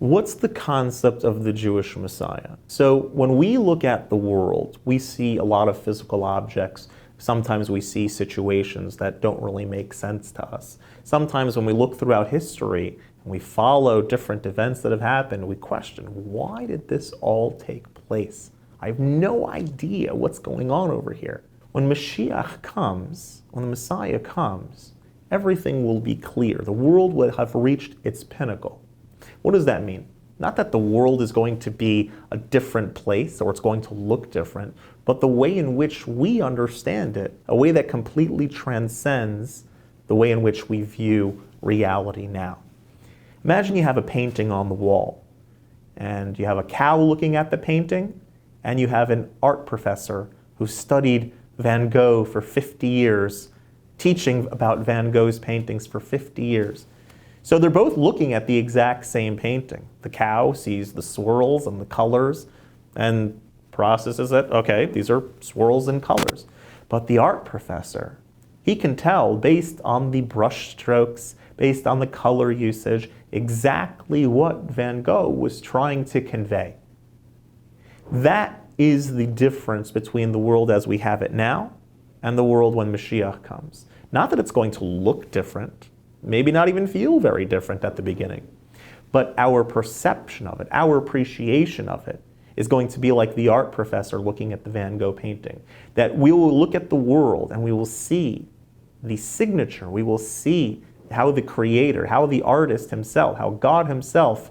What's the concept of the Jewish Messiah? So when we look at the world, we see a lot of physical objects. Sometimes we see situations that don't really make sense to us. Sometimes when we look throughout history and we follow different events that have happened, we question, why did this all take place? I have no idea what's going on over here. When Mashiach comes, when the Messiah comes, everything will be clear. The world will have reached its pinnacle. What does that mean? Not that the world is going to be a different place or it's going to look different, but the way in which we understand it, a way that completely transcends the way in which we view reality now. Imagine you have a painting on the wall, and you have a cow looking at the painting, and you have an art professor who studied Van Gogh for 50 years, teaching about Van Gogh's paintings for 50 years. So they're both looking at the exact same painting. The cow sees the swirls and the colors and processes it. Okay, these are swirls and colors. But the art professor, he can tell based on the brush strokes, based on the color usage, exactly what Van Gogh was trying to convey. That is the difference between the world as we have it now and the world when Mashiach comes. Not that it's going to look different, maybe not even feel very different at the beginning, but our perception of it, our appreciation of it, is going to be like the art professor looking at the Van Gogh painting. That we will look at the world and we will see the signature, we will see how the creator, how the artist himself, how God himself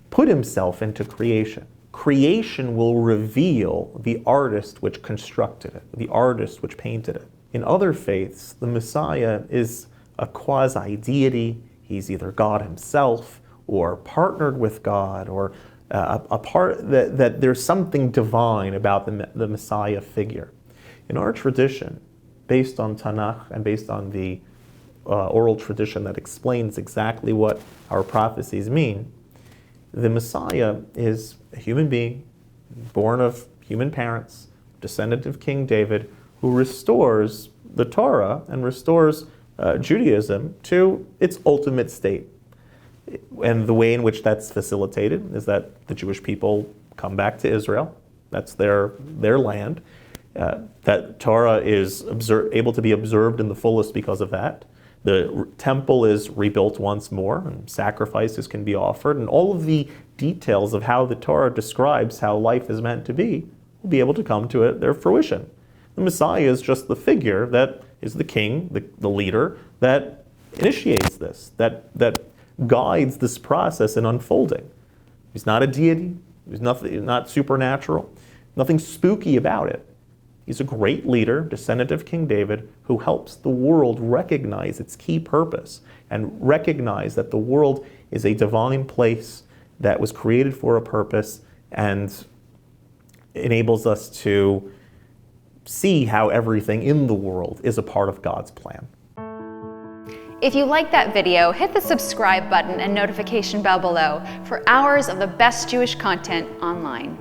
put himself into creation. Creation will reveal the artist which constructed it, the artist which painted it. In other faiths, the Messiah is a quasi-deity. He's either God himself or partnered with God, or a part that there's something divine about the Messiah figure. In our tradition, based on Tanakh and based on the oral tradition that explains exactly what our prophecies mean, the Messiah is a human being, born of human parents, descendant of King David, who restores the Torah and restores Judaism to its ultimate state. And the way in which that's facilitated is that the Jewish people come back to Israel. That's their land. That Torah is able to be observed in the fullest because of that. The temple is rebuilt once more, and sacrifices can be offered, and all of the details of how the Torah describes how life is meant to be will be able to come to their fruition. The Messiah is just the figure that is the king, the leader, that initiates this, that guides this process in unfolding. He's not a deity. He's not supernatural. Nothing spooky about it. He's a great leader, descendant of King David, who helps the world recognize its key purpose and recognize that the world is a divine place that was created for a purpose, and enables us to see how everything in the world is a part of God's plan. If you like that video, hit the subscribe button and notification bell below for hours of the best Jewish content online.